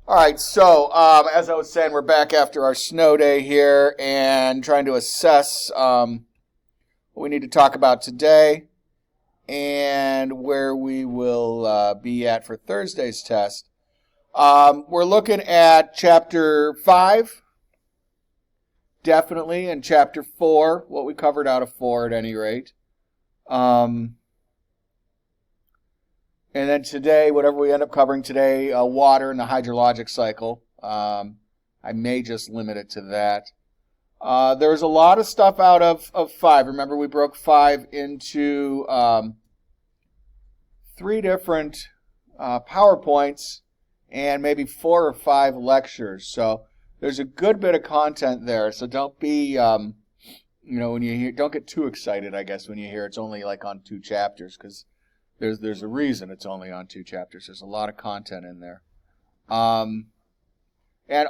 All right, so as I was saying, we're back after our snow day here and trying to assess what we need to talk about today and where we will be at for Thursday's test. We're looking at Chapter 5, definitely, and Chapter 4, what we covered out of 4 at any rate. And then today, whatever we end up covering today, water and the hydrologic cycle. I may just limit it to that. There's a lot of stuff out of 5. Remember, we broke 5 into 3 different PowerPoints and maybe 4 or 5 lectures. So there's a good bit of content there. So don't be, when you hear, don't get too excited, I guess, when you hear it's only like on 2 chapters, because there's a reason it's only on 2 chapters. There's a lot of content in there. And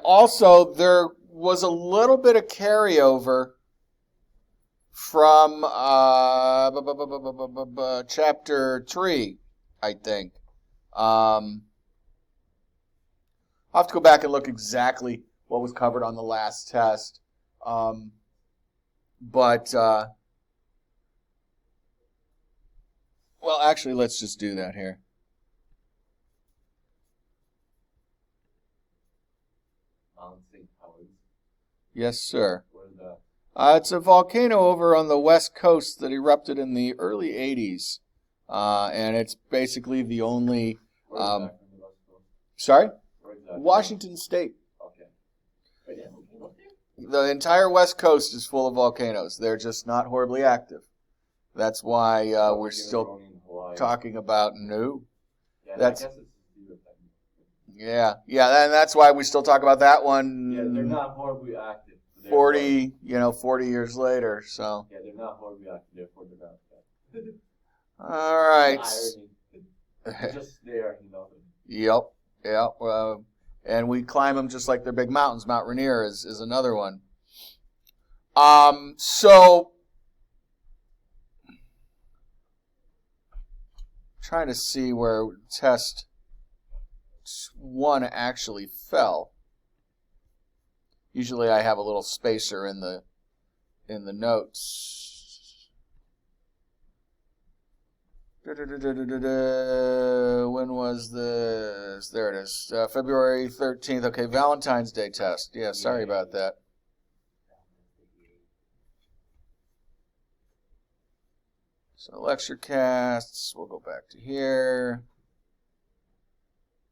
also, there was a little bit of carryover from Chapter 3, I think. I'll have to go back and look exactly what was covered on the last test. Well, actually, let's just do that here. Yes, sir. It's a volcano over on the west coast that erupted in the early 80s. And it's basically the only... sorry? Washington State. Okay. The entire west coast is full of volcanoes. They're just not horribly active. That's why we're still talking about no. Yeah, and that's why we still talk about that one. Yeah, they're not horribly active. 40 years later. So. Yeah, they're not horribly active. Therefore, they're not active. All right. They're just there, Yep. And we climb them just like they're big mountains. Mount Rainier is another one. So. Trying to see where test 1 actually fell. Usually I have a little spacer in the notes. When was this? There it is. February 13th. Okay, Valentine's Day test. Yeah, sorry about that. So lecture casts, we'll go back to here.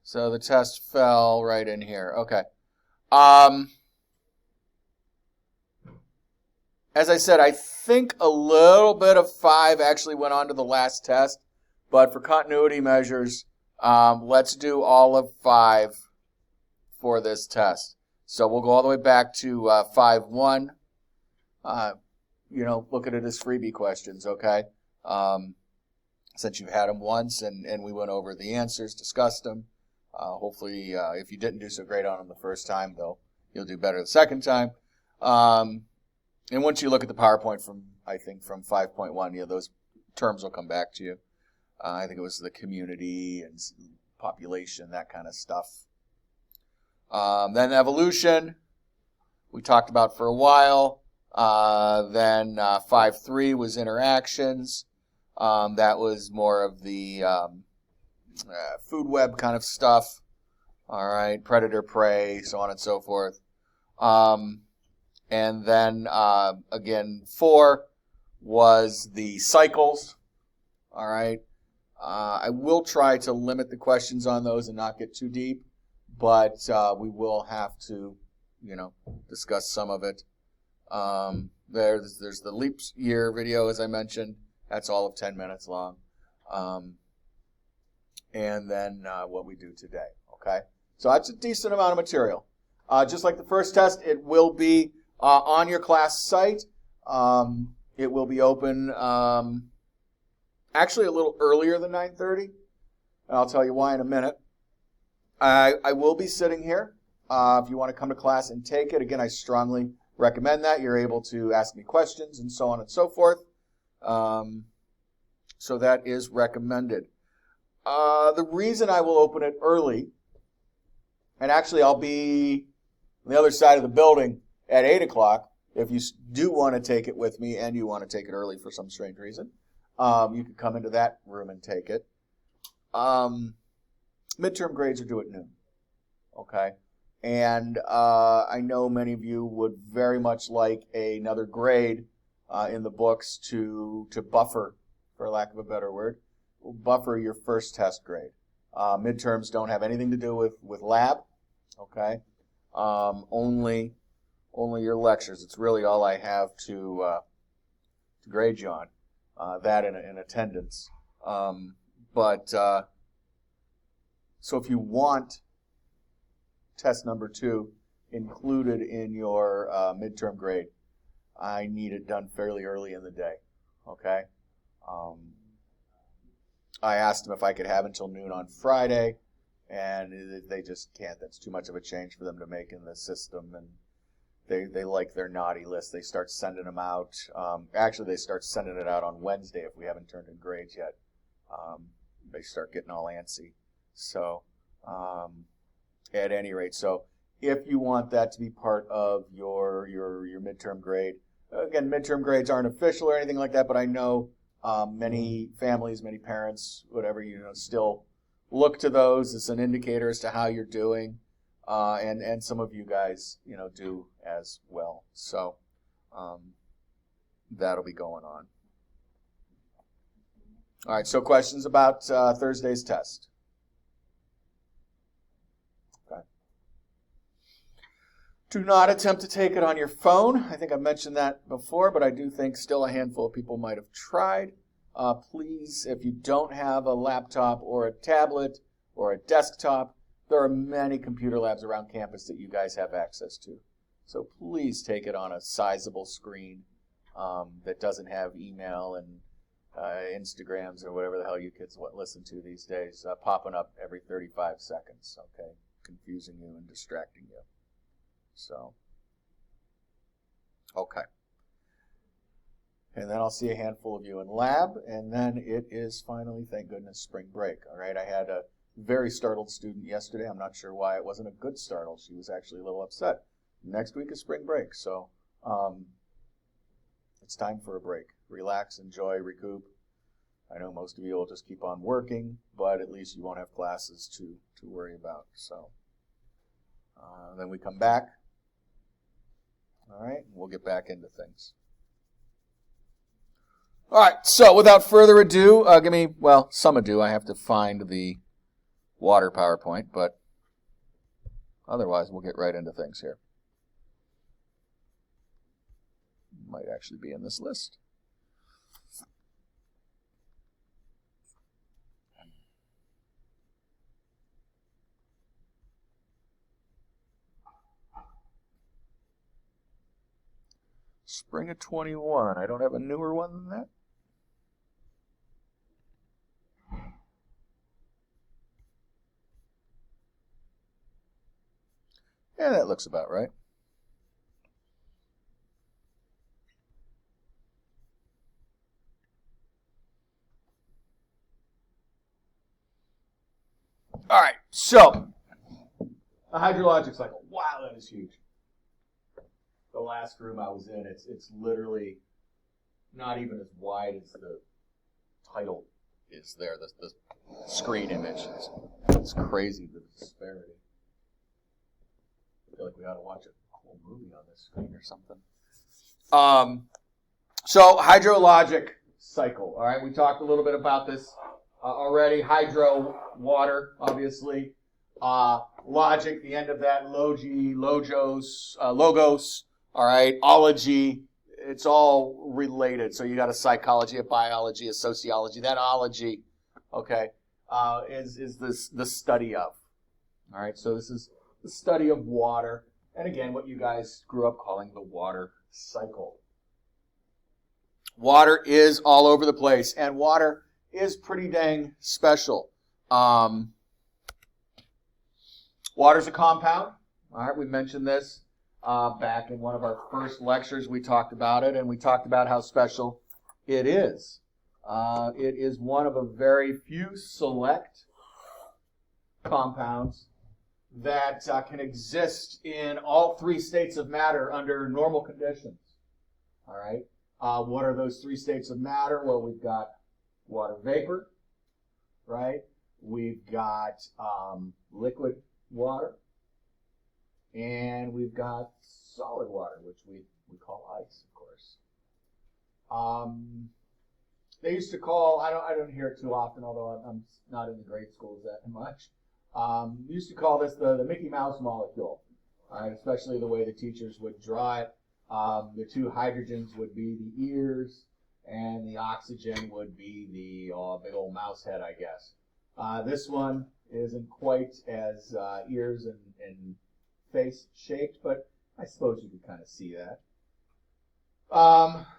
So the test fell right in here. Okay. As I said, I think a little bit of 5 actually went on to the last test, but for continuity measures, let's do all of 5 for this test. So we'll go all the way back to 5.1. Look at it as freebie questions, okay? Since you've had them once and we went over the answers, discussed them. Hopefully, if you didn't do so great on them the first time, you'll do better the second time. And once you look at the PowerPoint from 5.1, those terms will come back to you. I think it was the community and population, that kind of stuff. Then evolution, we talked about for a while. Then 5.3 was interactions. That was more of the food web kind of stuff. All right, predator, prey, so on and so forth. And then, again, 4 was the cycles. All right. I will try to limit the questions on those and not get too deep, but we will have to, discuss some of it. There's the leap year video, as I mentioned. That's all of 10 minutes long. And then what we do today, okay? So that's a decent amount of material. Just like the first test, it will be on your class site. It will be open actually a little earlier than 9:30. And I'll tell you why in a minute. I will be sitting here. If you want to come to class and take it, again, I strongly recommend that. You're able to ask me questions and so on and so forth. So that is recommended. The reason I will open it early And actually, I'll be on the other side of the building at 8 o'clock. If you do want to take it with me and you want to take it early for some strange reason, you can come into that room and take it. Midterm grades are due at noon. Okay? And I know many of you would very much like another grade in the books to buffer, for lack of a better word, buffer your first test grade. Midterms don't have anything to do with lab, okay? Only your lectures. It's really all I have to grade you on, that in attendance. So if you want test number 2 included in your midterm grade, I need it done fairly early in the day, okay? I asked them if I could have until noon on Friday, and they just can't. That's too much of a change for them to make in the system, and they like their naughty list. They start sending them out. Actually, they start sending it out on Wednesday if we haven't turned in grades yet. They start getting all antsy. So, at any rate, so if you want that to be part of your midterm grade, again, midterm grades aren't official or anything like that, but I know many families, many parents, whatever, still look to those as an indicator as to how you're doing, and some of you guys, do as well. So that'll be going on. All right, so questions about Thursday's test? Okay. Do not attempt to take it on your phone. I think I mentioned that before, but I do think still a handful of people might have tried. Please, if you don't have a laptop or a tablet or a desktop, there are many computer labs around campus that you guys have access to. So please take it on a sizable screen that doesn't have email and Instagrams or whatever the hell you kids listen to these days popping up every 35 seconds, okay, confusing you and distracting you. So, okay. And then I'll see a handful of you in lab, and then it is finally, thank goodness, spring break. All right, I had a very startled student yesterday. I'm not sure why. It wasn't a good startle. She was actually a little upset. Next week is spring break, so it's time for a break. Relax, enjoy, recoup. I know most of you will just keep on working, but at least you won't have classes to worry about. So then we come back. All right, we'll get back into things. All right, so without further ado, some ado. I have to find the water PowerPoint, but otherwise we'll get right into things here. Might actually be in this list. Spring of 21. I don't have a newer one than that. Yeah, that looks about right. All right, so a hydrologic cycle. Wow, that is huge. The last room I was in, it's literally not even as wide as the title is there. The screen image. It's crazy, the disparity. I feel like we ought to watch a whole movie on this screen or something. So hydrologic cycle. All right, we talked a little bit about this already. Hydro, water, obviously. Logic, the end of that. Logi, logos. All right, ology. It's all related. So you got a psychology, a biology, a sociology. That ology, okay, is this the study of. All right, so this is the study of water, and again, what you guys grew up calling the water cycle. Water is all over the place, and water is pretty dang special. Water's a compound. All right, we mentioned this back in one of our first lectures. We talked about it, and we talked about how special it is. It is one of a very few select compounds that can exist in all three states of matter under normal conditions. All right. What are those three states of matter? Well, we've got water vapor, right? We've got liquid water, and we've got solid water, which we call ice, of course. They used to call, I don't hear it too often, although I'm not in the grade schools that much. We used to call this the Mickey Mouse molecule, right? Especially the way the teachers would draw it. The two hydrogens would be the ears, and the oxygen would be the big old mouse head, I guess. This one isn't quite as ears and face shaped, but I suppose you could kind of see that.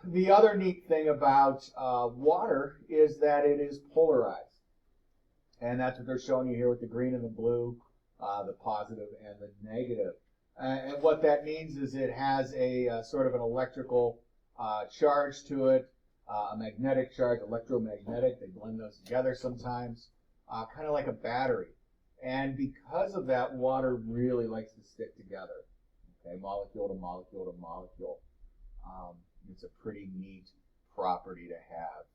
The other neat thing about water is that it is polarized. And that's what they're showing you here with the green and the blue, the positive and the negative. And what that means is it has a sort of an electrical charge to it, a magnetic charge, electromagnetic. They blend those together sometimes, kind of like a battery. And because of that, water really likes to stick together, okay, molecule to molecule to molecule. It's a pretty neat property to have.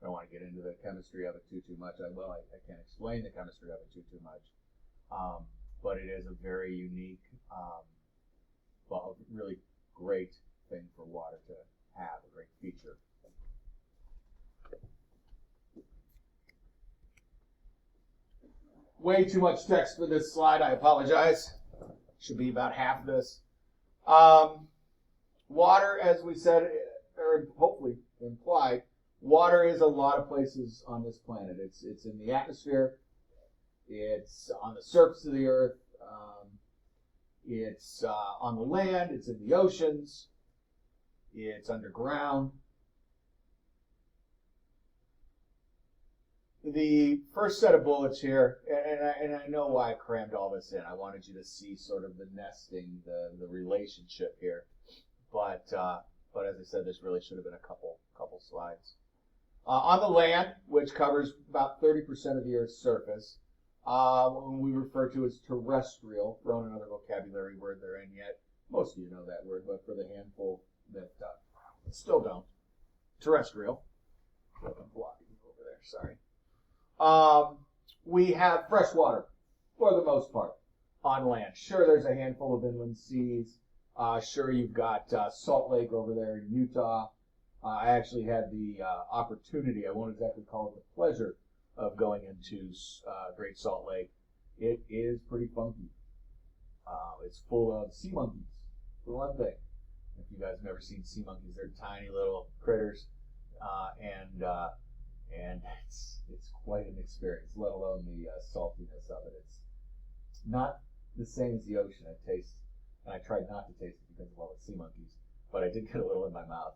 I don't want to get into the chemistry of it too much. I can't explain the chemistry of it too much. But it is a very unique, well, really great thing for water to have, a great feature. Way too much text for this slide, I apologize. Should be about half this. Water, as we said, or hopefully implied, water is a lot of places on this planet. It's in the atmosphere. It's on the surface of the earth. It's on the land. It's in the oceans. It's underground. The first set of bullets here, and I know why I crammed all this in. I wanted you to see sort of the nesting, the relationship here. But as I said, this really should have been a couple slides. On the land, which covers about 30% of the Earth's surface, we refer to as terrestrial, thrown another vocabulary word there in yet. Most of you know that word, but for the handful that still don't. Terrestrial. I'm blocking over there, sorry. We have fresh water, for the most part, on land. Sure, there's a handful of inland seas. Sure, you've got Salt Lake over there in Utah. I actually had the opportunity, I won't exactly call it the pleasure, of going into Great Salt Lake. It is pretty funky. It's full of sea monkeys, for one thing. If you guys have never seen sea monkeys, they're tiny little critters, and it's quite an experience, let alone the saltiness of it. It's not the same as the ocean. And I tried not to taste it because of all the sea monkeys, but I did get a little in my mouth.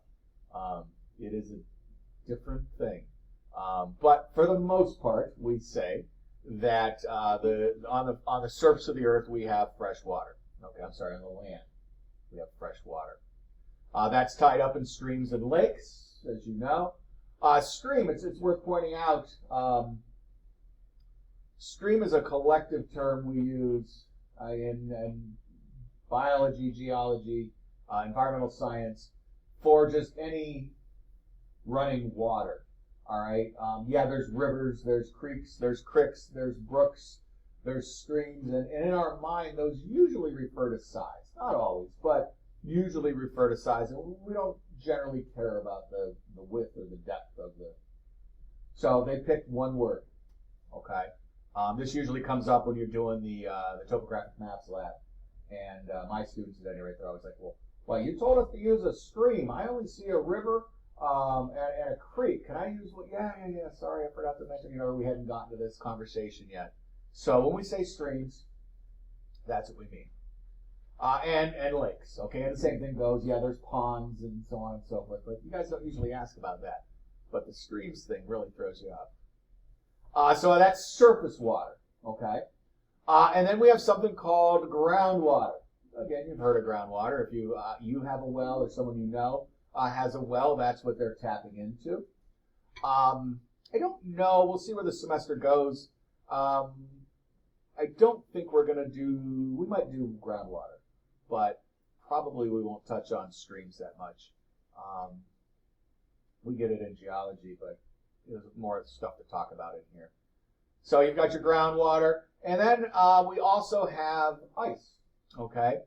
It is a different thing. But for the most part, we say that on the surface of the earth we have fresh water. Okay, I'm sorry, on the land we have fresh water. That's tied up in streams and lakes, as you know. Stream, it's worth pointing out, stream is a collective term we use in biology, geology, environmental science, for just any running water. All right. Yeah, there's rivers, there's creeks, there's brooks, there's streams, and in our mind, those usually refer to size. Not always, but usually refer to size. And we don't generally care about the width or the depth of the. So they picked one word. Okay. This usually comes up when you're doing the topographic maps lab. And my students at any rate, they're always like, well, you told us to use a stream. I only see a river and a creek. Can I use what? Yeah. Sorry, I forgot to mention. We hadn't gotten to this conversation yet. So when we say streams, that's what we mean. And lakes. Okay, and the same thing goes. Yeah, there's ponds and so on and so forth. But you guys don't usually ask about that. But the streams thing really throws you off. So that's surface water. Okay. And then we have something called groundwater. Again, you've heard of groundwater. If you have a well or someone you know has a well, that's what they're tapping into. I don't know. We'll see where the semester goes. I I don't think we're going to do, we might do groundwater, but probably we won't touch on streams that much. We get it in geology, but there's more stuff to talk about in here. So you've got your groundwater, and then we also have ice, okay?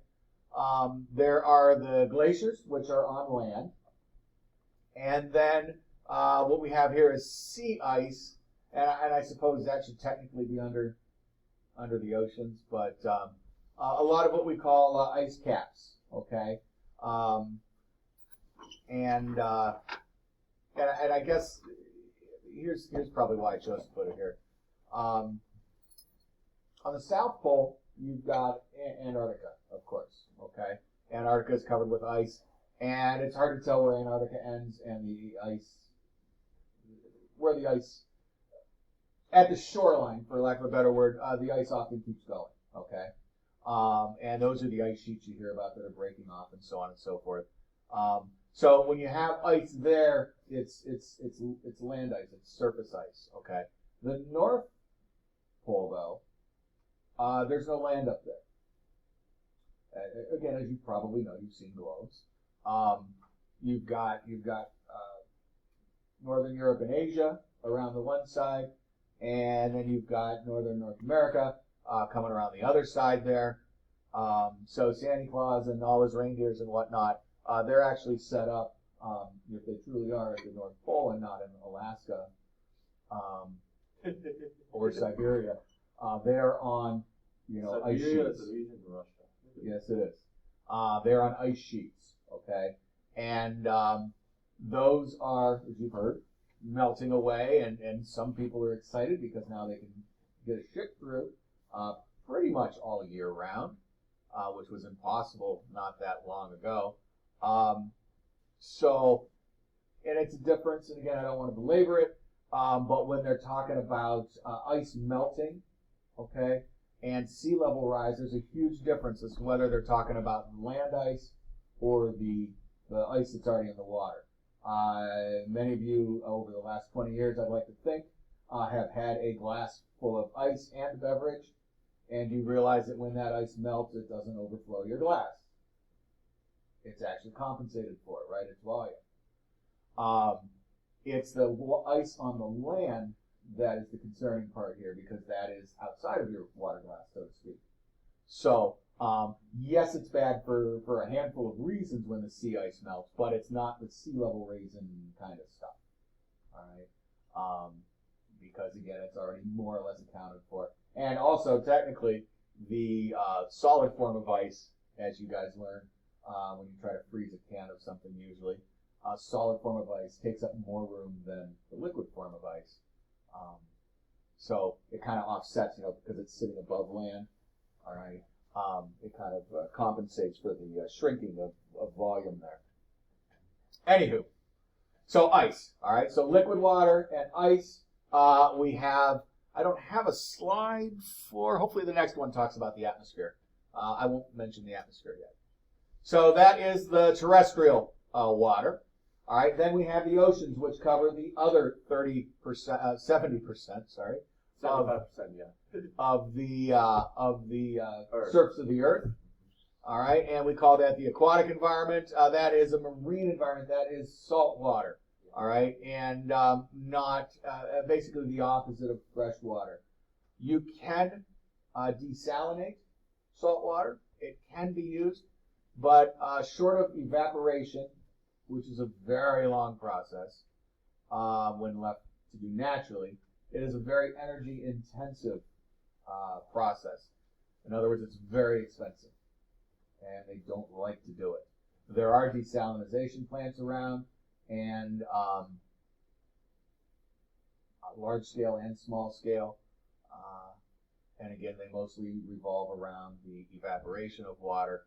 There are the glaciers, which are on land, and then what we have here is sea ice, and I suppose that should technically be under the oceans, but a lot of what we call ice caps, okay? And I guess here's probably why I chose to put it here. On the South Pole, you've got Antarctica, of course, okay? Antarctica is covered with ice, and it's hard to tell where Antarctica ends and where the ice, at the shoreline, for lack of a better word, the ice often keeps going, okay? And those are the ice sheets you hear about that are breaking off and so on and so forth. So when you have ice there, it's land ice, it's surface ice, okay? The North Pole, though, there's no land up there. Again, as you probably know, you've seen globes. You've got Northern Europe and Asia around the one side, and then you've got Northern North America coming around the other side there. So Santa Claus and all his reindeers and whatnot, they're actually set up, if they truly are, at the North Pole and not in Alaska or Siberia. They're on, ice sheets. Siberia is a region in Russia. Yes, it is. They're on ice sheets, okay? And those are, as you've heard, melting away, and some people are excited because now they can get a ship through pretty much all year round, which was impossible not that long ago. So, and it's a difference, and again, I don't want to belabor it, but when they're talking about ice melting, okay, and sea level rise, there's a huge difference as to whether they're talking about land ice or the ice that's already in the water. Many of you over the last 20 years, I'd like to think, have had a glass full of ice and beverage, and you realize that when that ice melts, it doesn't overflow your glass. It's actually compensated for it, right? Its volume. It's the ice on the land that is the concerning part here, because that is outside of your water glass, so to speak. So, yes, it's bad for a handful of reasons when the sea ice melts, but it's not the sea level raising kind of stuff. All right? Because, again, it's already more or less accounted for. And also, technically, the solid form of ice, as you guys learn, when you try to freeze a can of something usually, solid form of ice takes up more room than the liquid form of ice. So it kind of offsets, because it's sitting above land, all right? It kind of compensates for the shrinking of volume there. Anywho, so ice, all right? So liquid water and ice, we have, I don't have a slide for, hopefully the next one talks about the atmosphere. I won't mention the atmosphere yet. So that is the terrestrial water. All right, then we have the oceans, which cover the other 70%, sorry, 75%, yeah, of the surface of the earth. All right, and we call that the aquatic environment. That is a marine environment. That is salt water. All right, and not basically the opposite of fresh water. You can desalinate salt water. It can be used, but short of evaporation, which is a very long process when left to do naturally, it is a very energy-intensive process. In other words, it's very expensive, and they don't like to do it. There are desalination plants around, and large scale and small scale, and again, they mostly revolve around the evaporation of water,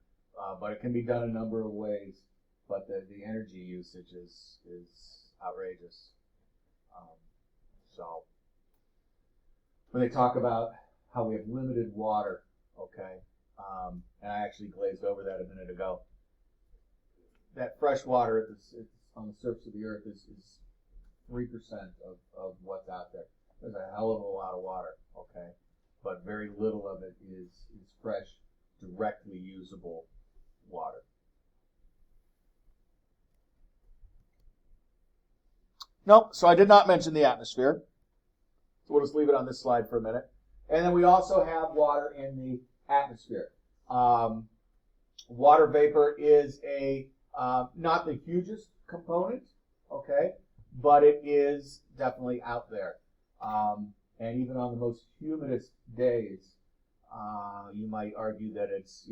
but it can be done a number of ways. But the energy usage is outrageous. So when they talk about how we have limited water, okay, and I actually glazed over that a minute ago. That fresh water it's on the surface of the earth is 3% of what's out there. There's a hell of a lot of water, okay, but very little of it is fresh, directly usable water. No, so I did not mention the atmosphere. So we'll just leave it on this slide for a minute. And then we also have water in the atmosphere. Water vapor is not the hugest component, okay, but it is definitely out there. And even on the most humidest days, you might argue that it's,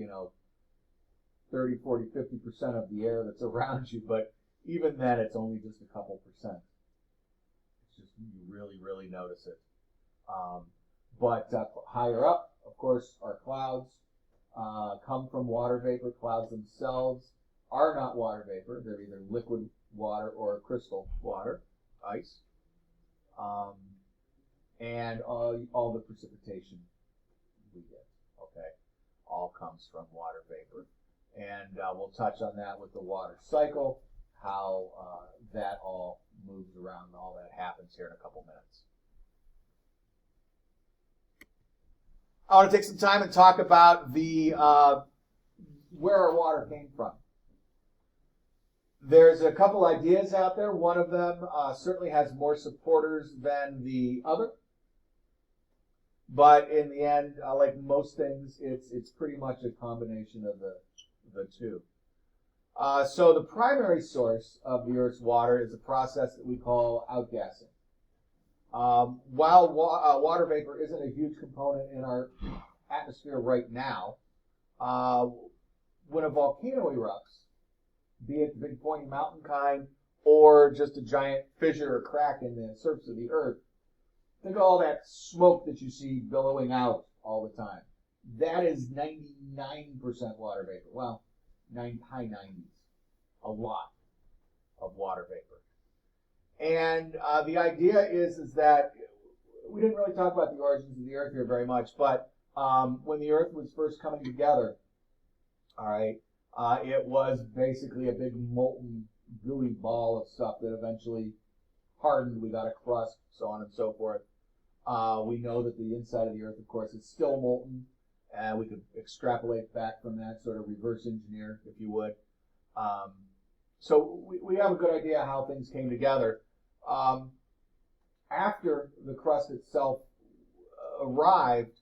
30, 40, 50% of the air that's around you, but even then it's only just a couple percent. It's just, you really, really notice it. But higher up, of course, are clouds. Come from water vapor. Clouds themselves are not water vapor. They're either liquid water or crystal water, ice. And all the precipitation we get, okay, all comes from water vapor. And we'll touch on that with the water cycle, how that all moves around and all that happens here in a couple minutes. I want to take some time and talk about where our water came from. There's a couple ideas out there. One of them certainly has more supporters than the other. But in the end, like most things, it's pretty much a combination of the two. So the primary source of the Earth's water is a process that we call outgassing. While water vapor isn't a huge component in our atmosphere right now, when a volcano erupts, be it the big pointy mountain kind or just a giant fissure or crack in the surface of the Earth, think of all that smoke that you see billowing out all the time. That is 99% water vapor. Well, high 90s. A lot of water vapor. And the idea is that we didn't really talk about the origins of the Earth here very much, but when the Earth was first coming together, all right, it was basically a big molten, gooey ball of stuff that eventually hardened. We got a crust, so on and so forth. We know that the inside of the Earth, of course, is still molten, and we could extrapolate back from that, sort of reverse engineer, if you would. So we have a good idea how things came together. After the crust itself arrived,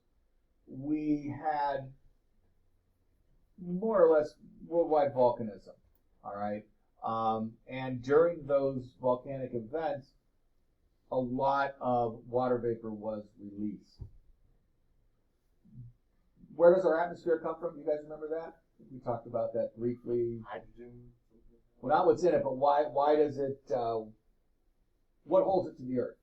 we had more or less worldwide volcanism, all right? And during those volcanic events, a lot of water vapor was released. Where does our atmosphere come from? You guys remember that? We talked about that briefly. Hydrogen. Well, not what's in it, but why does it, what holds it to the Earth?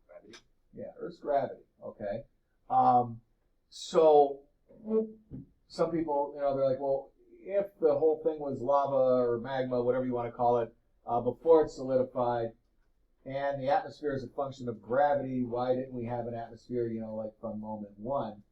Gravity. Yeah, Earth's gravity, okay. So some people, they're like, well, if the whole thing was lava or magma, whatever you want to call it, before it solidified, and the atmosphere is a function of gravity, why didn't we have an atmosphere, like from moment one?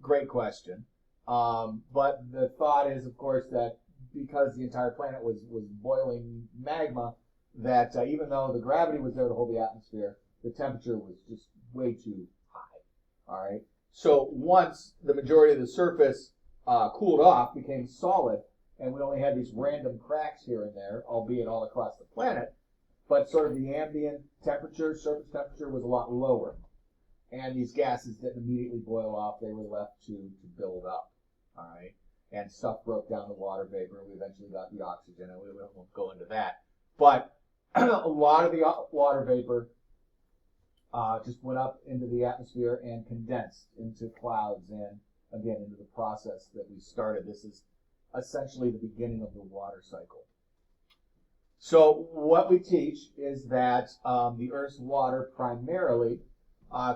Great question. But the thought is, of course, that because the entire planet was boiling magma, that even though the gravity was there to hold the atmosphere, the temperature was just way too high. All right. So once the majority of the surface cooled off, became solid, and we only had these random cracks here and there, albeit all across the planet, but sort of the ambient temperature, surface temperature, was a lot lower. And these gases didn't immediately boil off. They were left to build up, all right? And stuff broke down the water vapor, and we eventually got the oxygen, and we won't go into that. But a lot of the water vapor just went up into the atmosphere and condensed into clouds and, again, into the process that we started. This is essentially the beginning of the water cycle. So what we teach is that the Earth's water primarily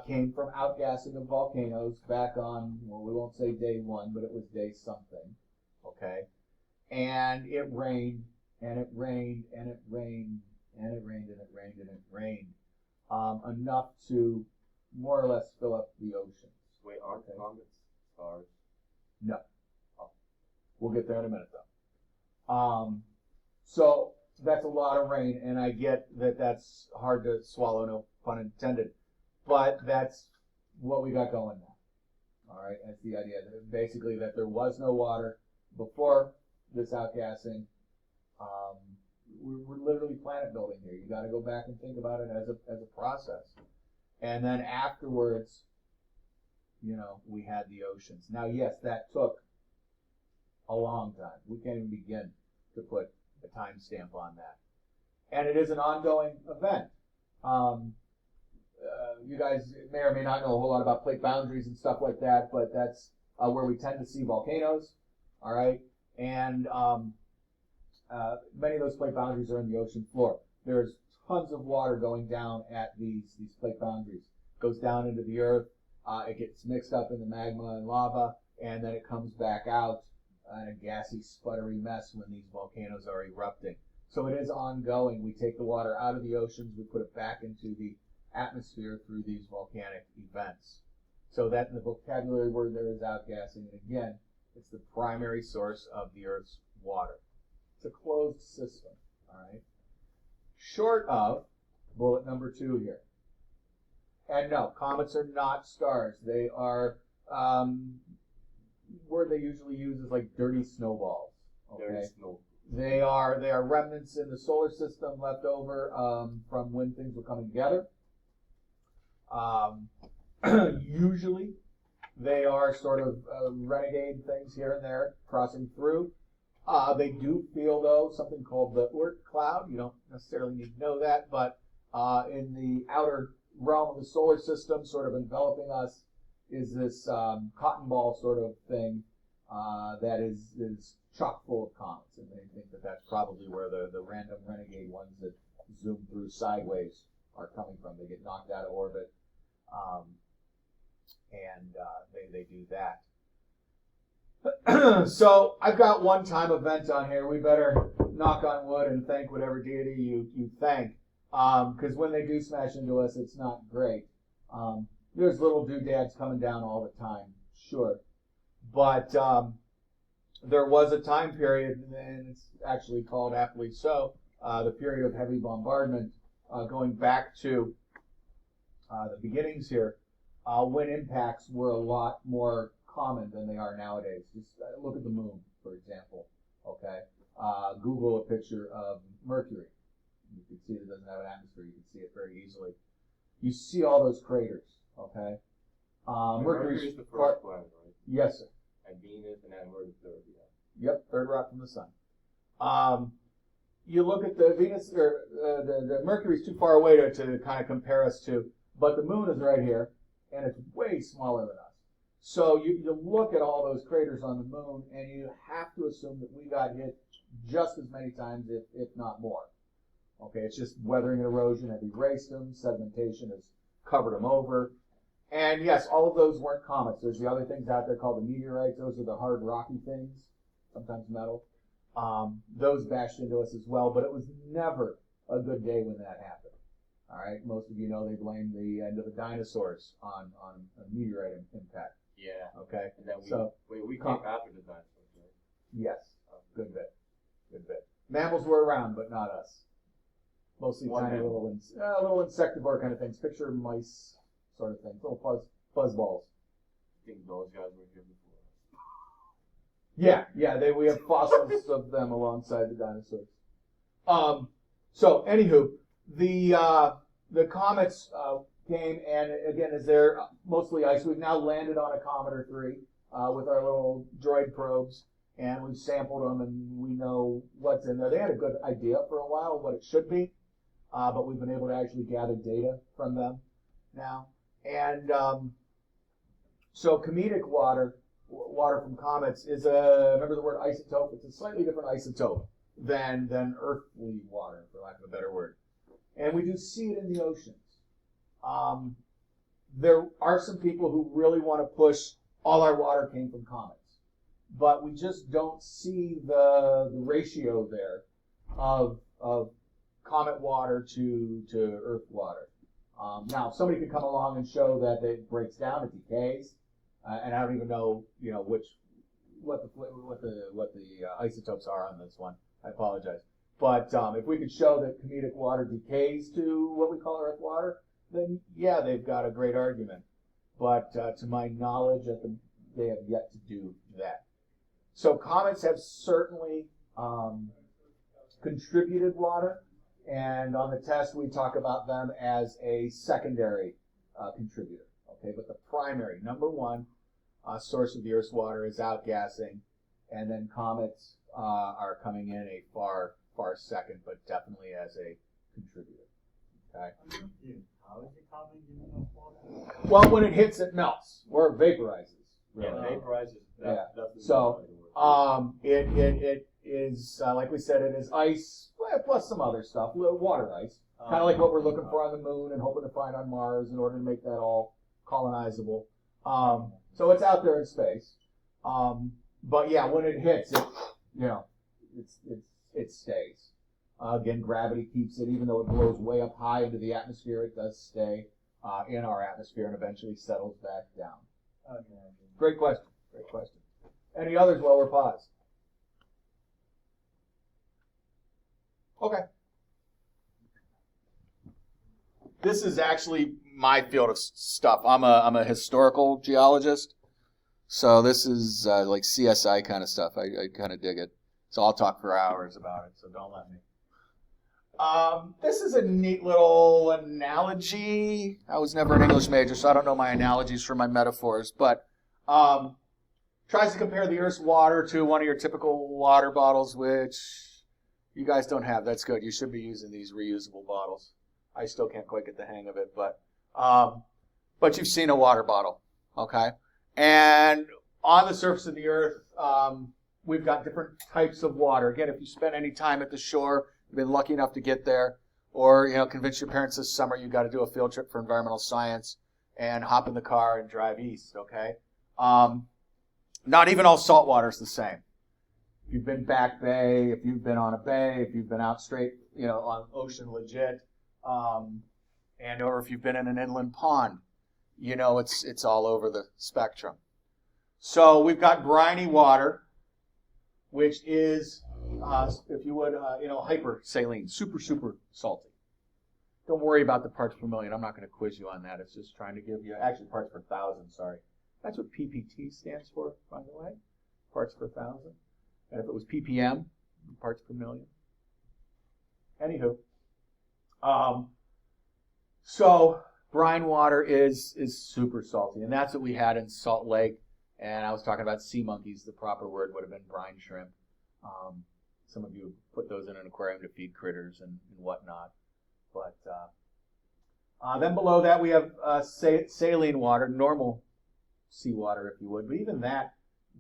came from outgassing of volcanoes back on, well, we won't say day one, but it was day something, okay? And it rained, and it rained, and it rained, and it rained, and it rained, and it rained, enough to more or less fill up the oceans. Wait, aren't comets stars? No. Oh. We'll get there in a minute, though. So that's a lot of rain, and I get that that's hard to swallow, no pun intended. but that's what we got going now. All right, that's the idea. Basically, that there was no water before this outgassing. We're literally planet building here. You got to go back and think about it as a process. And then afterwards, we had the oceans. Now, yes, that took a long time. We can't even begin to put a timestamp on that. And it is an ongoing event. You guys may or may not know a whole lot about plate boundaries and stuff like that, but that's where we tend to see volcanoes. All right, and many of those plate boundaries are in the ocean floor. There's tons of water going down at these plate boundaries. It goes down into the earth. It gets mixed up in the magma and lava, and then it comes back out in a gassy, sputtery mess when these volcanoes are erupting. So it is ongoing. We take the water out of the oceans, we put it back into the atmosphere through these volcanic events. So that in the vocabulary word there is outgassing. And again, it's the primary source of the Earth's water. It's a closed system, all right? Short of bullet number 2 here. And no, comets are not stars. They are, word they usually use is like dirty snowballs. Okay? Dirty snow. They are remnants in the solar system left over from when things were coming together. Usually, they are sort of renegade things here and there crossing through. They do feel, though, something called the Oort cloud. You don't necessarily need to know that, but in the outer realm of the solar system, sort of enveloping us, is this cotton ball sort of thing that is chock full of comets. And they think that that's probably where the random renegade ones that zoom through sideways are coming from. They get knocked out of orbit, and they do that. So I've got one-time event on here. We better knock on wood and thank whatever deity you thank, because when they do smash into us, it's not great. There's little doodads coming down all the time, sure, but there was a time period, and it's actually called aptly so, the period of heavy bombardment, going back to the beginnings here, when impacts were a lot more common than they are nowadays. Just look at the moon, for example. Okay, Google a picture of Mercury. You can see it doesn't have an atmosphere. You can see it very easily. You see all those craters. Okay, Mercury is the first planet, right? Yes, sir. And Venus, and then we're the third. Yeah. Yep, third rock from the sun. You look at the Venus, or the Mercury's too far away to kind of compare us to, but the moon is right here, and it's way smaller than us. So you look at all those craters on the moon, and you have to assume that we got hit just as many times, if not more. Okay, it's just weathering and erosion have erased them, sedimentation has covered them over. And yes, all of those weren't comets. There's the other things out there called the meteorites. Those are the hard, rocky things, sometimes metal. Those bashed into us as well, but it was never a good day when that happened. All right, most of you know they blame the end of the dinosaurs on a meteorite impact. Yeah. Okay. And then we came after the dinosaurs, right? Yes. Good bit. Good bit. Mammals were around, but not us. Mostly tiny little insectivore kind of things. Picture mice sort of things. Little fuzz balls. I think those guys were here before. Yeah. We have fossils of them alongside the dinosaurs. So anywho, the comets came, and again, as they're mostly ice, we've now landed on a Comet or 3 with our little droid probes, and we've sampled them, and we know what's in there. They had a good idea for a while what it should be, but we've been able to actually gather data from them now. And so comedic water from comets is remember the word isotope? It's a slightly different isotope than earthly water, for lack of a better word. And we do see it in the oceans. There are some people who really want to push all our water came from comets, but we just don't see the ratio there of comet water to Earth water. Now, if somebody could come along and show that it breaks down, it decays, and I don't even know, what the isotopes are on this one. I apologize. But if we could show that comedic water decays to what we call Earth water, then yeah, they've got a great argument. But to my knowledge, they have yet to do that. So comets have certainly contributed water, and on the test we talk about them as a secondary contributor. Okay, but the primary, number one, source of the Earth's water is outgassing, and then comets are coming in a far second, but definitely as a contributor. Okay. How is it coming in the water? Well, when it hits, it melts or vaporizes. Yeah, vaporizes. Yeah. That's the So, word. it is like we said, it is ice plus some other stuff, water ice, kind of like what we're looking for on the moon and hoping to find on Mars in order to make that all colonizable. So it's out there in space. But yeah, when it hits, it stays. Again, gravity keeps it, even though it blows way up high into the atmosphere, it does stay in our atmosphere and eventually settles back down. Okay. Great question. Great question. Any others while we're paused? Okay. This is actually my field of stuff. I'm a historical geologist, so this is like CSI kind of stuff. I kind of dig it. So I'll talk for hours about it, so don't let me. This is a neat little analogy. I was never an English major, so I don't know my analogies for my metaphors, but tries to compare the Earth's water to one of your typical water bottles, which you guys don't have. That's good. You should be using these reusable bottles. I still can't quite get the hang of it, but you've seen a water bottle, okay? And on the surface of the Earth, we've got different types of water. Again, if you spend any time at the shore, you've been lucky enough to get there, or convince your parents this summer you've got to do a field trip for environmental science and hop in the car and drive east, okay? Not even all salt water is the same. If you've been back bay, if you've been on a bay, if you've been out straight, on ocean legit, and or if you've been in an inland pond, it's all over the spectrum. So we've got briny water, which is, if you would, hypersaline, super salty. Don't worry about the parts per million. I'm not going to quiz you on that. It's just trying to give you, actually parts per thousand, sorry. That's what PPT stands for, by the way, parts per thousand. And if it was ppm, parts per million. Anywho, so brine water is super salty, and that's what we had in Salt Lake. And I was talking about sea monkeys. The proper word would have been brine shrimp. Some of you put those in an aquarium to feed critters and whatnot. But then below that we have saline water, normal seawater, if you would. But even that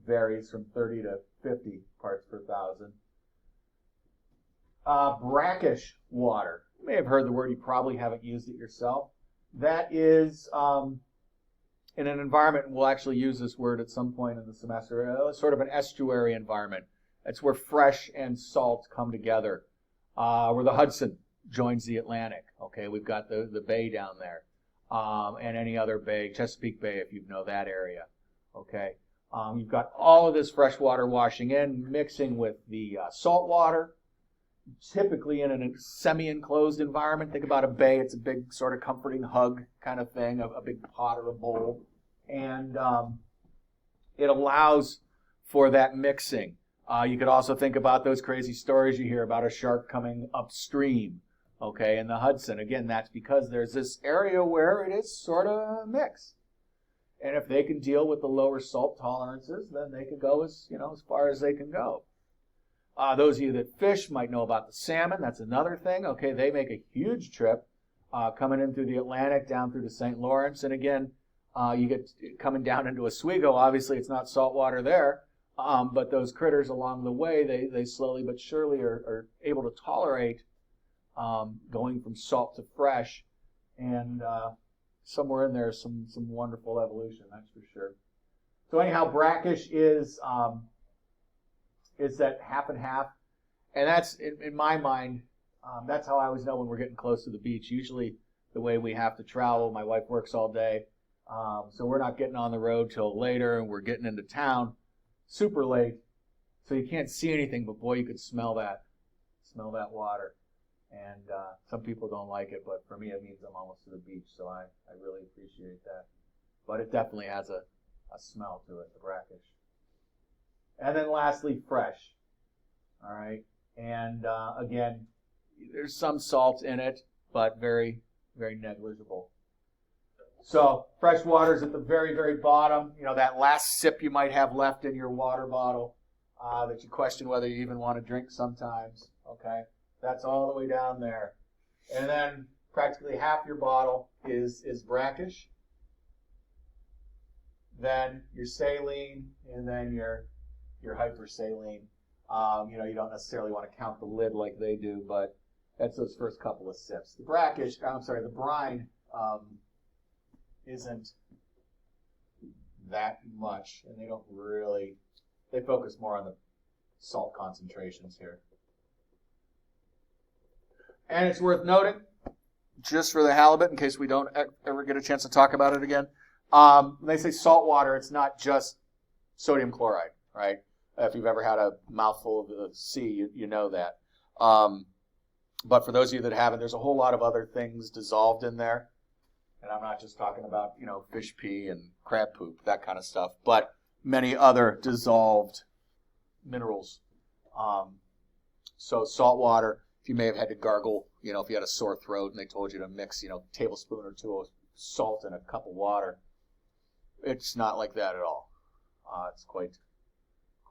varies from 30 to 50 parts per thousand. Brackish water. You may have heard the word. You probably haven't used it yourself. That is, in an environment, and we'll actually use this word at some point in the semester, sort of an estuary environment. That's where fresh and salt come together, where the Hudson joins the Atlantic. Okay, we've got the bay down there, and any other bay, Chesapeake Bay, if you know that area. Okay, you've got all of this fresh water washing in, mixing with the salt water, typically in a semi-enclosed environment. Think about a bay. It's a big sort of comforting hug kind of thing, a big pot or a bowl. And it allows for that mixing. You could also think about those crazy stories you hear about a shark coming upstream, okay, in the Hudson. Again, that's because there's this area where it is sort of mixed. And if they can deal with the lower salt tolerances, then they can go as far as they can go. Those of you that fish might know about the salmon. That's another thing. Okay, they make a huge trip coming in through the Atlantic, down through the St. Lawrence. And again, you get coming down into Oswego. Obviously, it's not salt water there. But those critters along the way, they slowly but surely are able to tolerate going from salt to fresh. And somewhere in there is some wonderful evolution, that's for sure. So anyhow, brackish is that half and half. And that's, in my mind, that's how I always know when we're getting close to the beach. Usually the way we have to travel, my wife works all day, so we're not getting on the road till later, and we're getting into town super late, so you can't see anything, but boy, you could smell that water. And some people don't like it, but for me it means I'm almost to the beach, so I really appreciate that. But it definitely has a smell to it, the brackish. And then lastly, fresh. All right. And again, there's some salt in it, but very, very negligible. So fresh water is at the very, very bottom. You know, that last sip you might have left in your water bottle that you question whether you even want to drink sometimes. Okay. That's all the way down there. And then practically half your bottle is brackish. Then your saline, and then your hypersaline. You know, you don't necessarily want to count the lid like they do, but that's those first couple of sips. The brine isn't that much, and they focus more on the salt concentrations here. And it's worth noting, just for the halibut, in case we don't ever get a chance to talk about it again, when they say salt water, it's not just sodium chloride, right? If you've ever had a mouthful of the sea, you know that. But for those of you that haven't, there's a whole lot of other things dissolved in there. And I'm not just talking about, you know, fish pee and crab poop, that kind of stuff, but many other dissolved minerals. So salt water, if you may have had to gargle, you know, if you had a sore throat and they told you to mix, you know, a tablespoon or two of salt in a cup of water, it's not like that at all. It's quite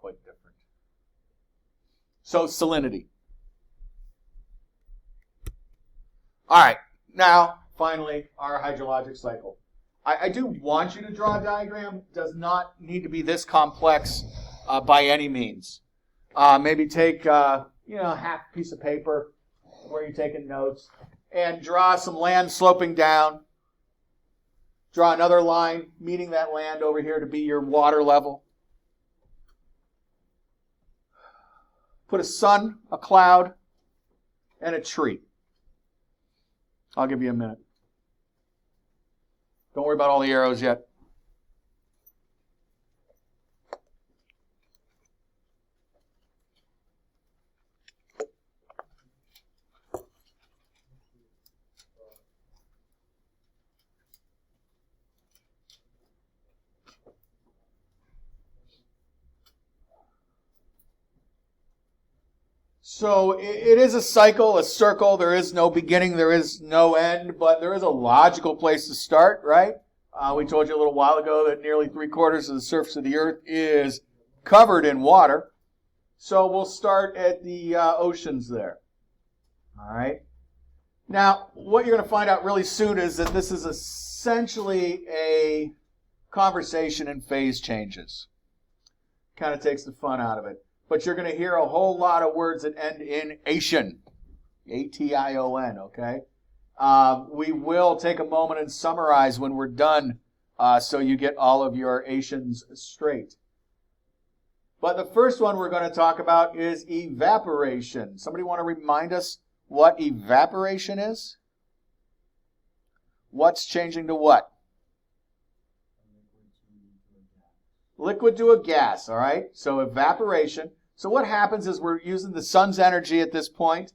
different. So salinity. All right, now finally our hydrologic cycle. I do want you to draw a diagram. It does not need to be this complex by any means. Maybe take half a piece of paper where you're taking notes and draw some land sloping down. Draw another line meeting that land over here to be your water level. Put a sun, a cloud, and a tree. I'll give you a minute. Don't worry about all the arrows yet. So it is a cycle, a circle. There is no beginning, there is no end, but there is a logical place to start, right? We told you a little while ago that nearly 3/4 of the surface of the earth is covered in water. So we'll start at the oceans there. All right. Now, what you're going to find out really soon is that this is essentially a conversation in phase changes. Kind of takes the fun out of it. But you're going to hear a whole lot of words that end in ation. A-T-I-O-N, okay? We will take a moment and summarize when we're done so you get all of your ations straight. But the first one we're going to talk about is evaporation. Somebody want to remind us what evaporation is? What's changing to what? Liquid to a gas, all right? So evaporation. So what happens is we're using the sun's energy at this point,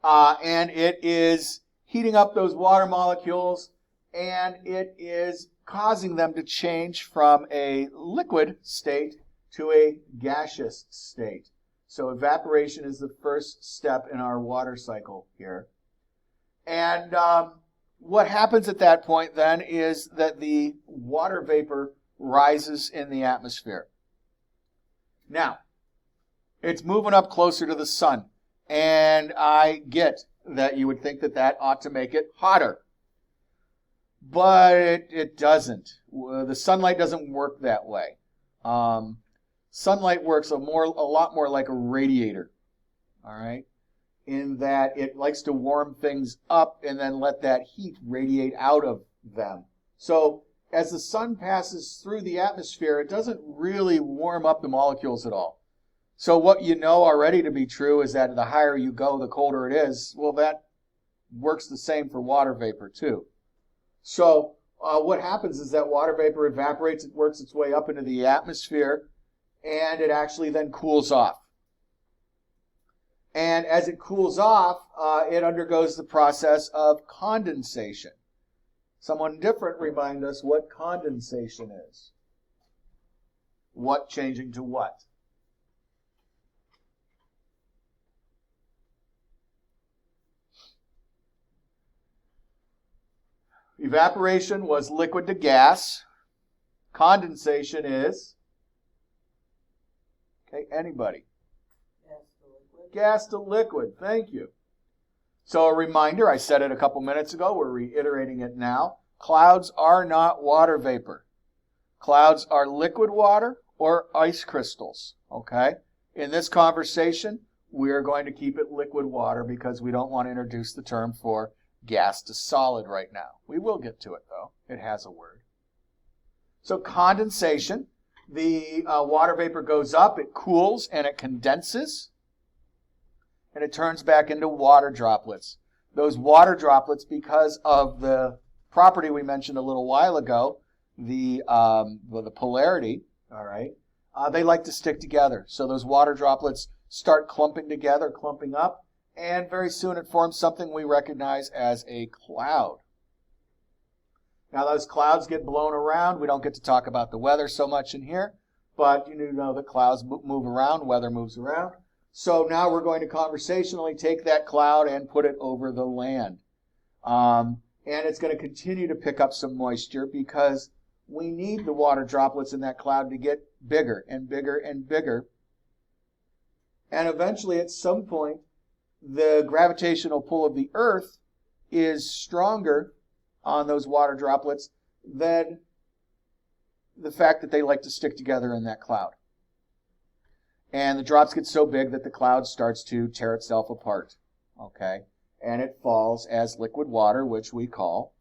and it is heating up those water molecules, and it is causing them to change from a liquid state to a gaseous state. So evaporation is the first step in our water cycle here. And what happens at that point then is that the water vapor rises in the atmosphere. Now, it's moving up closer to the sun, and I get that you would think that that ought to make it hotter. But it doesn't. The sunlight doesn't work that way. Sunlight works a lot more like a radiator, all right, in that it likes to warm things up and then let that heat radiate out of them. So as the sun passes through the atmosphere, it doesn't really warm up the molecules at all. So what you know already to be true is that the higher you go, the colder it is. Well, that works the same for water vapor too. So what happens is that water vapor evaporates, it works its way up into the atmosphere, and it actually then cools off. And as it cools off, it undergoes the process of condensation. Someone different remind us what condensation is. What changing to what? Evaporation was liquid to gas. Condensation is, okay, anybody? Gas to liquid, thank you. So a reminder, I said it a couple minutes ago, we're reiterating it now. Clouds are not water vapor. Clouds are liquid water or ice crystals, okay? In this conversation, we're going to keep it liquid water because we don't want to introduce the term for gas to solid right now. We will get to it, though. It has a word. So condensation, the water vapor goes up, it cools, and it condenses, and it turns back into water droplets. Those water droplets, because of the property we mentioned a little while ago, the polarity, all right, they like to stick together. So those water droplets start clumping together, clumping up, and very soon it forms something we recognize as a cloud. Now those clouds get blown around. We don't get to talk about the weather so much in here, but you know that clouds move around, weather moves around. So now we're going to conversationally take that cloud and put it over the land. And it's going to continue to pick up some moisture because we need the water droplets in that cloud to get bigger and bigger and bigger. And eventually at some point, the gravitational pull of the earth is stronger on those water droplets than the fact that they like to stick together in that cloud. And the drops get so big that the cloud starts to tear itself apart, okay? And it falls as liquid water, which we call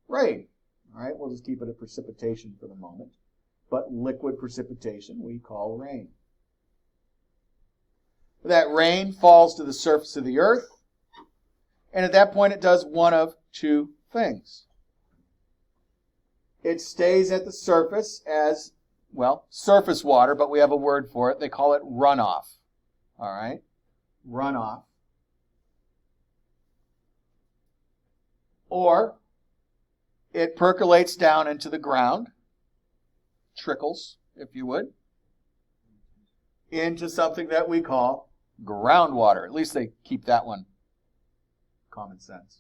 rain. All right, we'll just keep it at precipitation for the moment. But liquid precipitation we call rain. That rain falls to the surface of the earth, and at that point it does one of two things. It stays at the surface as, well, surface water, but we have a word for it. They call it runoff. All right? Runoff. Or it percolates down into the ground, trickles, if you would, into something that we call groundwater. At least they keep that one common sense.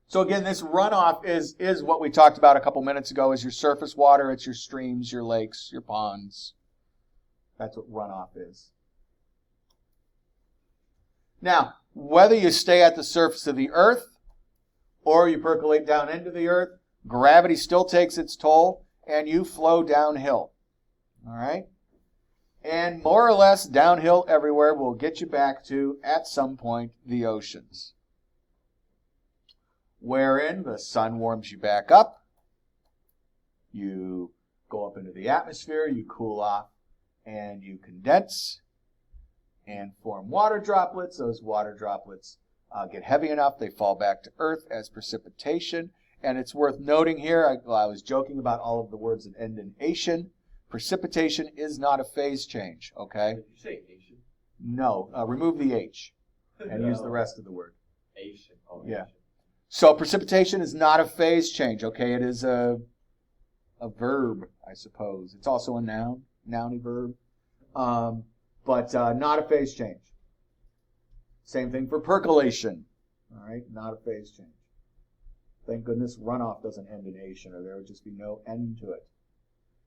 So again, this runoff is what we talked about a couple minutes ago, is your surface water. It's your streams, your lakes, your ponds. That's what runoff is. Now, whether you stay at the surface of the earth or you percolate down into the earth, gravity still takes its toll and you flow downhill. All right? And more or less downhill everywhere will get you back to, at some point, the oceans, wherein the sun warms you back up, you go up into the atmosphere, you cool off, and you condense and form water droplets. Those water droplets get heavy enough, they fall back to earth as precipitation. And it's worth noting here, I was joking about all of the words that end in ation. Precipitation is not a phase change, okay? Did you say Asian? No, remove the H and use the rest of the word. Asian. Oh, Yeah. Asian. So precipitation is not a phase change, okay? It is a verb, I suppose. It's also a noun, nouny verb, but not a phase change. Same thing for percolation, all right? Not a phase change. Thank goodness runoff doesn't end in ation, or there would just be no end to it.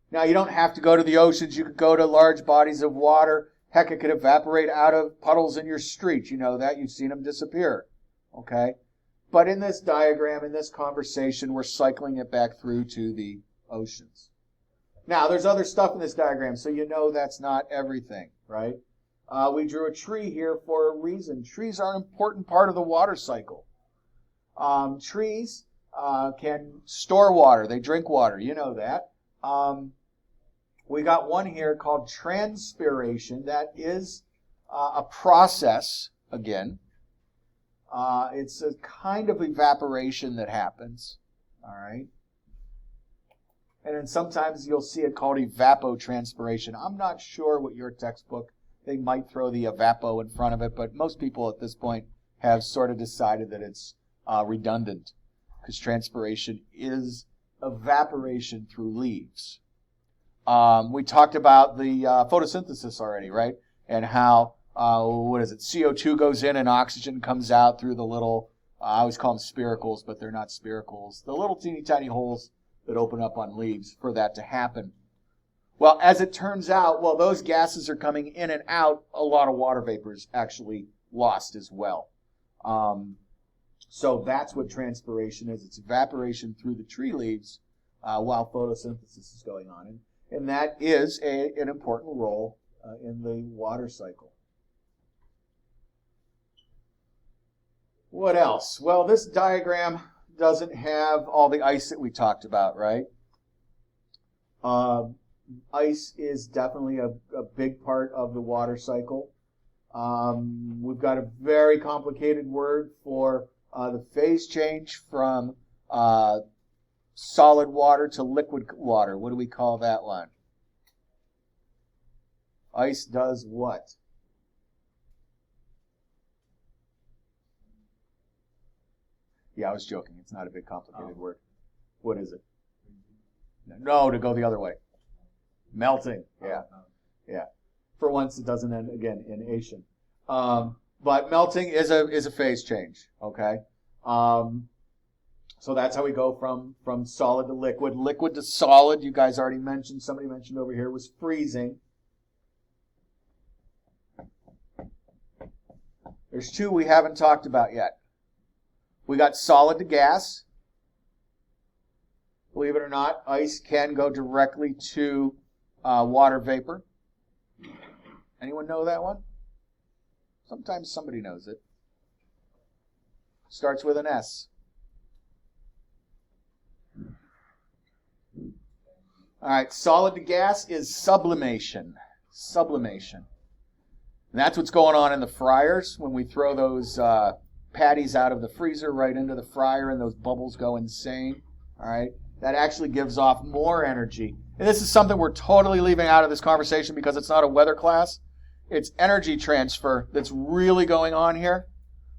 Now, you don't have to go to the oceans. You could go to large bodies of water. Heck, it could evaporate out of puddles in your street. You know that. You've seen them disappear, okay? But in this diagram, in this conversation, we're cycling it back through to the oceans. Now, there's other stuff in this diagram, so you know that's not everything, right? We drew a tree here for a reason. Trees are an important part of the water cycle. Trees can store water. They drink water. You know that. We got one here called transpiration. That is a process, again. It's a kind of evaporation that happens, all right? And then sometimes you'll see it called evapotranspiration. I'm not sure what your textbook, they might throw the evapo in front of it, but most people at this point have sort of decided that it's redundant, because transpiration is evaporation through leaves. We talked about the photosynthesis already, right? And how, CO2 goes in and oxygen comes out through the little, I always call them spiracles, but they're not spiracles, the little teeny tiny holes that open up on leaves for that to happen. Well, as it turns out, while those gases are coming in and out, a lot of water vapor is actually lost as well. So that's what transpiration is. It's evaporation through the tree leaves while photosynthesis is going on. And that is an important role in the water cycle. What else? Well, this diagram doesn't have all the ice that we talked about, right? Ice is definitely a big part of the water cycle. We've got a very complicated word for the phase change from solid water to liquid water. What do we call that one? Ice does what? Yeah, I was joking. It's not a big complicated word. What is it? No, to go the other way. Melting. Yeah. Yeah. For once, it doesn't end, again, in Asian. But melting is a phase change, okay? So that's how we go from solid to liquid. Liquid to solid, you guys already mentioned, somebody mentioned over here, was freezing. There's two we haven't talked about yet. We got solid to gas. Believe it or not, ice can go directly to water vapor. Anyone know that one? Sometimes somebody knows it. Starts with an S. All right, solid to gas is sublimation. Sublimation. And that's what's going on in the fryers when we throw those patties out of the freezer right into the fryer and those bubbles go insane. All right, that actually gives off more energy. And this is something we're totally leaving out of this conversation because it's not a weather class. It's energy transfer that's really going on here.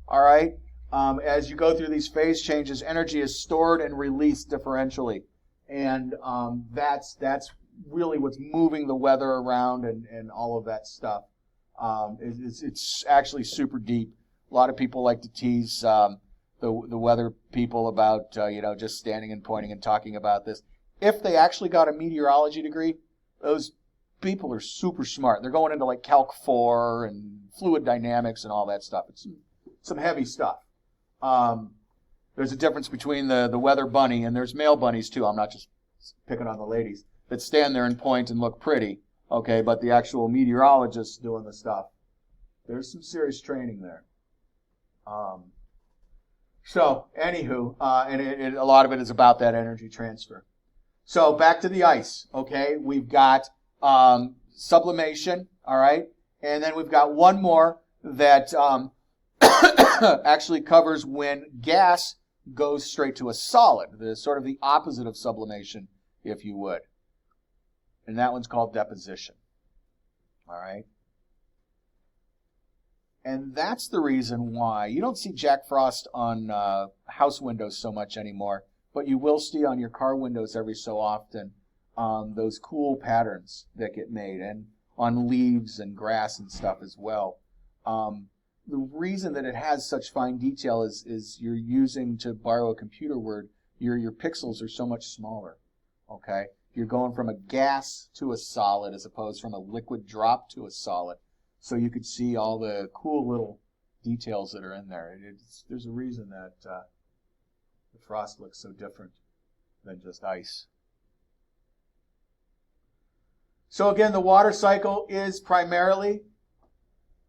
All right, as you go through these phase changes, energy is stored and released differentially. And that's really what's moving the weather around and all of that stuff. It's actually super deep. A lot of people like to tease the weather people about just standing and pointing and talking about this. If they actually got a meteorology degree, those people are super smart. They're going into like Calc 4 and fluid dynamics and all that stuff. It's some heavy stuff. There's a difference between the weather bunny, and there's male bunnies too. I'm not just picking on the ladies that stand there and point and look pretty, okay, but the actual meteorologists doing the stuff. There's some serious training there. So, anywho, and a lot of it is about that energy transfer. So, back to the ice, okay? We've got sublimation, all right? And then we've got one more that actually covers when gas goes straight to a solid, the sort of the opposite of sublimation, if you would. And that one's called deposition, all right? And that's the reason why you don't see Jack Frost on house windows so much anymore, but you will see on your car windows every so often those cool patterns that get made, and on leaves and grass and stuff as well. The reason that it has such fine detail is you're using, to borrow a computer word, your pixels are so much smaller, okay? You're going from a gas to a solid as opposed from a liquid drop to a solid. So you could see all the cool little details that are in there. There's a reason that the frost looks so different than just ice. So again, the water cycle is primarily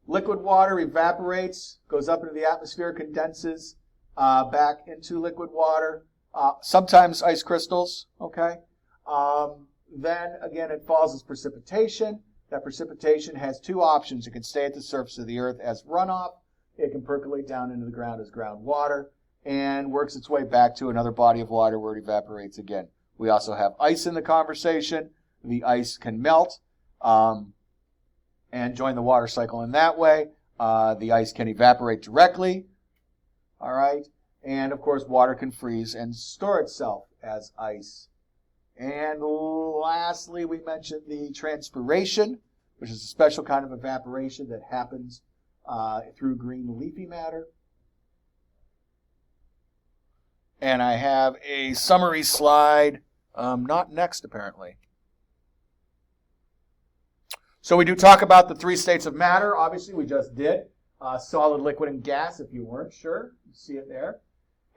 liquid water evaporates, goes up into the atmosphere, condenses back into liquid water. Sometimes ice crystals, okay? Then again, it falls as precipitation. That precipitation has two options. It can stay at the surface of the earth as runoff. It can percolate down into the ground as groundwater and works its way back to another body of water where it evaporates again. We also have ice in the conversation. The ice can melt and join the water cycle in that way. The ice can evaporate directly. All right. And, of course, water can freeze and store itself as ice. And lastly, we mentioned the transpiration, which is a special kind of evaporation that happens through green leafy matter. And I have a summary slide, not next apparently. So we do talk about the three states of matter. Obviously, we just did. Solid, liquid, and gas, if you weren't sure. You see it there.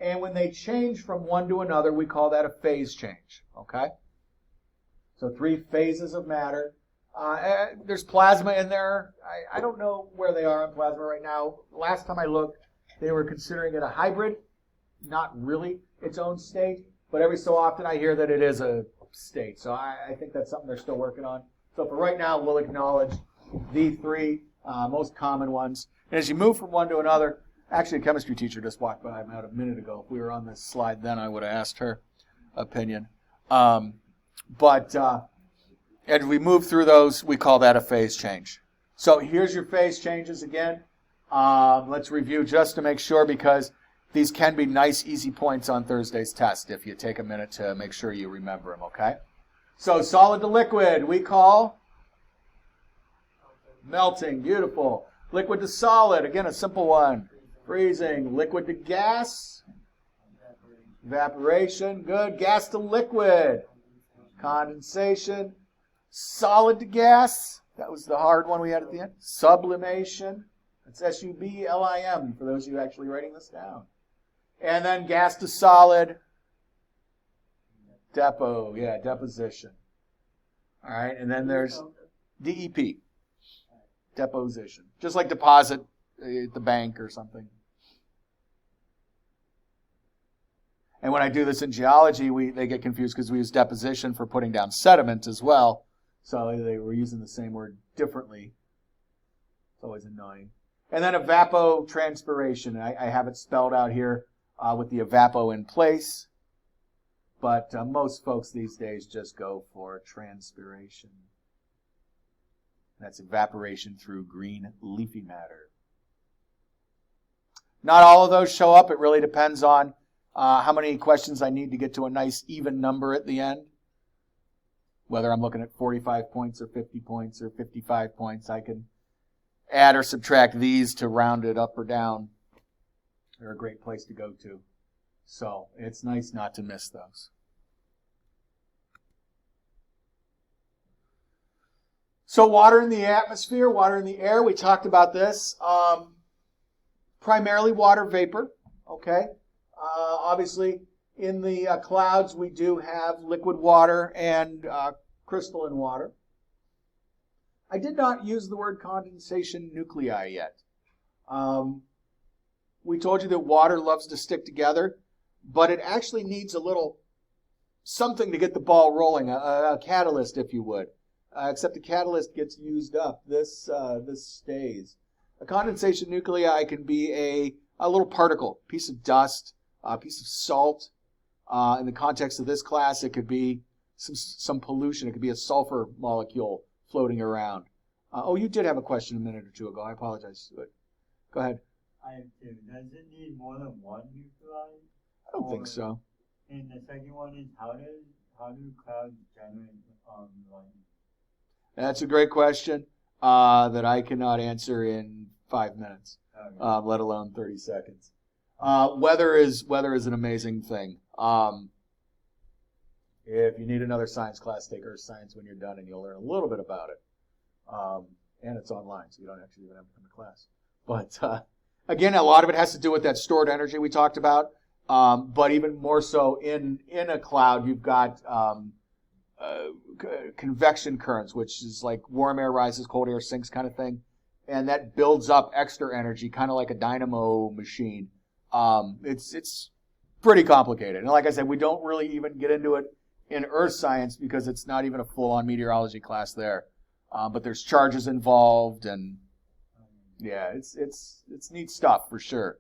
And when they change from one to another, we call that a phase change. Okay? So 3 phases of matter. There's plasma in there. I don't know where they are on plasma right now. Last time I looked, they were considering it a hybrid. Not really its own state, but every so often I hear that it is a state. So I think that's something they're still working on. So for right now, we'll acknowledge the 3 most common ones. And as you move from one to another, actually a chemistry teacher just walked by about a minute ago. If we were on this slide then, I would have asked her opinion. But as we move through those, we call that a phase change. So here's your phase changes again. Let's review just to make sure, because these can be nice, easy points on Thursday's test if you take a minute to make sure you remember them, okay? So solid to liquid, we call melting. Beautiful. Liquid to solid, again, a simple one. Freezing. Liquid to gas. Evaporation. Good. Gas to liquid. Condensation. Solid to gas. That was the hard one we had at the end. Sublimation. That's S-U-B-L-I-M for those of you actually writing this down. And then gas to solid. Depo. Yeah, deposition. All right. And then there's DEP. Deposition. Just like deposit at the bank or something. And when I do this in geology, they get confused because we use deposition for putting down sediment as well. So they were using the same word differently. It's always annoying. And then evapotranspiration. I have it spelled out here with the evapo in place. But most folks these days just go for transpiration. That's evaporation through green leafy matter. Not all of those show up. It really depends on how many questions I need to get to a nice even number at the end. Whether I'm looking at 45 points or 50 points or 55 points, I can add or subtract these to round it up or down. They're a great place to go to. So it's nice not to miss those. So water in the atmosphere, water in the air, we talked about this. Primarily water vapor, okay? Obviously, in the clouds, we do have liquid water and crystalline water. I did not use the word condensation nuclei yet. We told you that water loves to stick together, but it actually needs a little something to get the ball rolling, a catalyst, if you would. Except the catalyst gets used up. This stays. A condensation nuclei can be a little particle, piece of dust, a piece of salt. In the context of this class, it could be some pollution. It could be a sulfur molecule floating around. Oh, you did have a question a minute or two ago. I apologize. Go ahead. I have 2. Does it need more than one nuclei? I don't think so. And the second one is how do clouds generate light? That's a great question that I cannot answer in 5 minutes, Okay. let alone 30 seconds. Weather is an amazing thing. If you need another science class, take Earth Science when you're done, and you'll learn a little bit about it. And it's online, so you don't actually even have to come to class. But again, a lot of it has to do with that stored energy we talked about. But even more so, in a cloud, you've got convection currents, which is like warm air rises, cold air sinks kind of thing. And that builds up extra energy, kind of like a dynamo machine. It's pretty complicated. And like I said, we don't really even get into it in Earth Science because it's not even a full-on meteorology class there. But there's charges involved, and yeah, it's neat stuff for sure.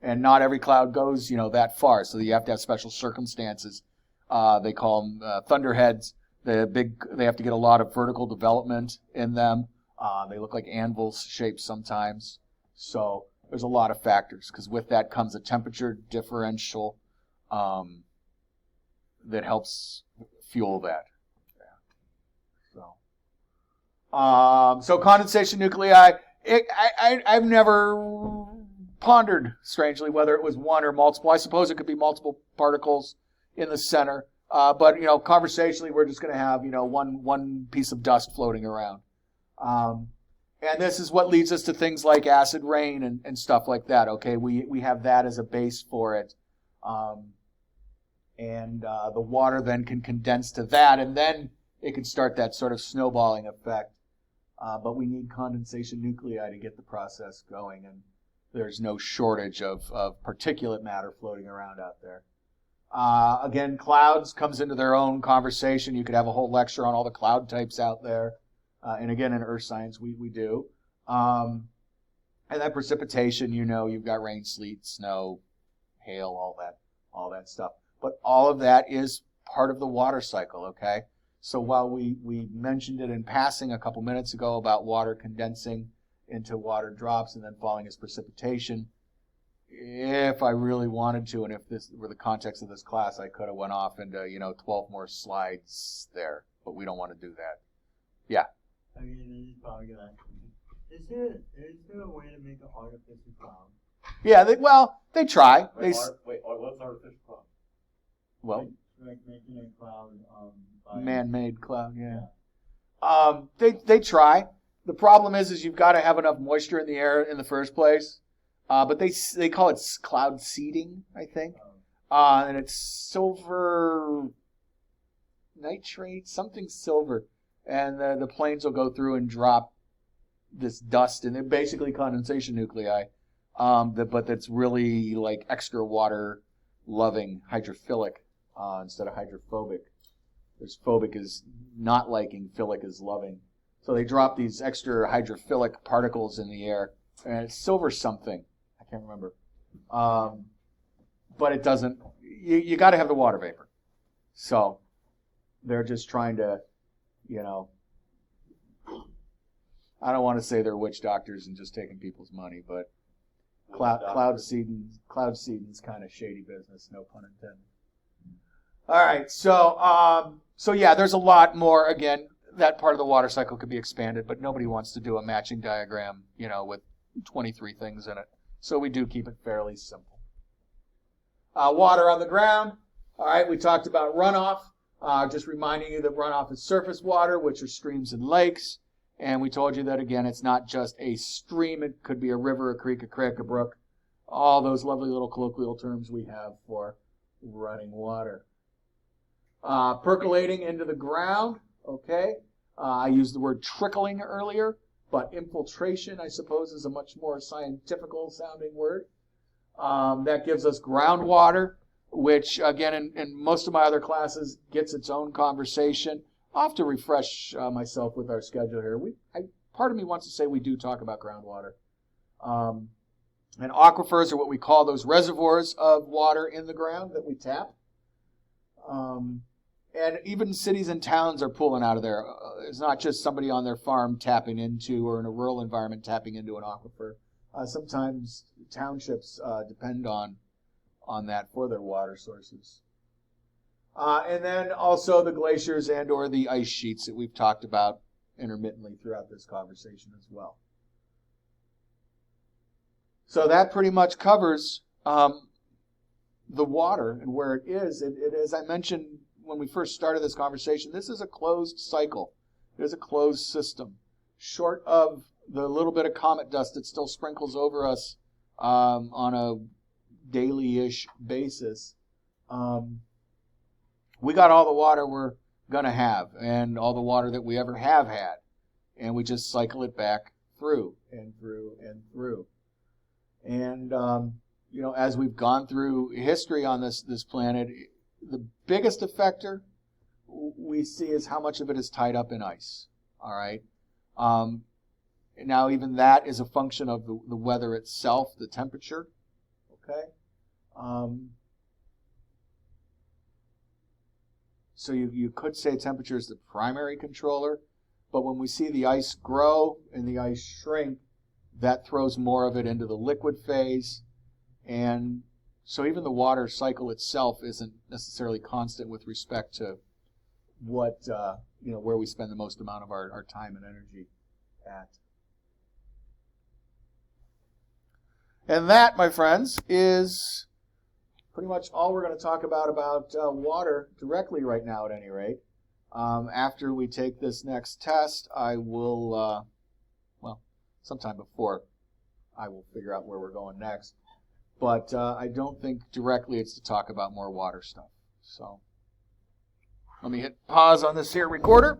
And not every cloud goes, that far, so you have to have special circumstances They call them thunderheads. They have to get a lot of vertical development in them. They look like anvils shaped sometimes. So there's a lot of factors, because with that comes a temperature differential that helps fuel that. So condensation nuclei, I've never pondered, strangely, whether it was one or multiple. I suppose it could be multiple particles in the center. But, conversationally, we're just going to have, one piece of dust floating around. And this is what leads us to things like acid rain and stuff like that. Okay, we have that as a base for it. And the water then can condense to that, and then it can start that sort of snowballing effect. But we need condensation nuclei to get the process going, and there's no shortage of particulate matter floating around out there. Again, clouds comes into their own conversation. You could have a whole lecture on all the cloud types out there. And again, in earth science, we do. And that precipitation, you've got rain, sleet, snow, hail, all that stuff. But all of that is part of the water cycle, okay? So while we mentioned it in passing a couple minutes ago about water condensing into water drops and then falling as precipitation, if I really wanted to, and if this were the context of this class, I could have went off into, 12 more slides there, but we don't want to do that. Yeah. I mean, this is probably gonna. Is there a way to make an artificial cloud? Yeah, they try. What's artificial cloud? Well, like making a cloud. By man-made cloud, yeah. They try. The problem is you've got to have enough moisture in the air in the first place. But they call it cloud seeding, I think. And it's silver nitrate, something silver. And the planes will go through and drop this dust, and they're basically condensation nuclei. But that's really like extra water-loving, hydrophilic instead of hydrophobic. There's phobic is not liking, philic is loving. So they drop these extra hydrophilic particles in the air, and it's silver something. I can't remember. But it doesn't, you got to have the water vapor. So they're just trying to, I don't want to say they're witch doctors and just taking people's money, but cloud seeding's kind of shady business, no pun intended. All right, so yeah, there's a lot more. Again, that part of the water cycle could be expanded, but nobody wants to do a matching diagram, with 23 things in it. So we do keep it fairly simple. Water on the ground. All right, we talked about runoff. Just reminding you that runoff is surface water, which are streams and lakes. And we told you that, again, it's not just a stream. It could be a river, a creek, a brook. All those lovely little colloquial terms we have for running water. Percolating into the ground. Okay. I used the word trickling earlier, but infiltration, I suppose, is a much more scientifical sounding word. That gives us groundwater, which, again, in most of my other classes, gets its own conversation. I'll have to refresh myself with our schedule here. Part of me wants to say we do talk about groundwater. And aquifers are what we call those reservoirs of water in the ground that we tap. And even cities and towns are pulling out of there. It's not just somebody on their farm tapping into, or in a rural environment tapping into an aquifer. Sometimes townships depend on that for their water sources. And then also the glaciers and or the ice sheets that we've talked about intermittently throughout this conversation as well. So that pretty much covers the water and where it is. As I mentioned when we first started this conversation, this is a closed cycle. It is a closed system. Short of the little bit of comet dust that still sprinkles over us on a daily-ish basis, we got all the water we're going to have and all the water that we ever have had. And we just cycle it back through and through and through. And, as we've gone through history on this planet, the biggest effector we see is how much of it is tied up in ice. All right. Now, even that is a function of the weather itself, the temperature. Okay. So you could say temperature is the primary controller, but when we see the ice grow and the ice shrink, that throws more of it into the liquid phase. And so even the water cycle itself isn't necessarily constant with respect to what, where we spend the most amount of our time and energy at. And that, my friends, is pretty much all we're going to talk about water directly right now, at any rate. After we take this next test, I will, sometime before, I will figure out where we're going next. But I don't think directly it's to talk about more water stuff. So let me hit pause on this here recorder.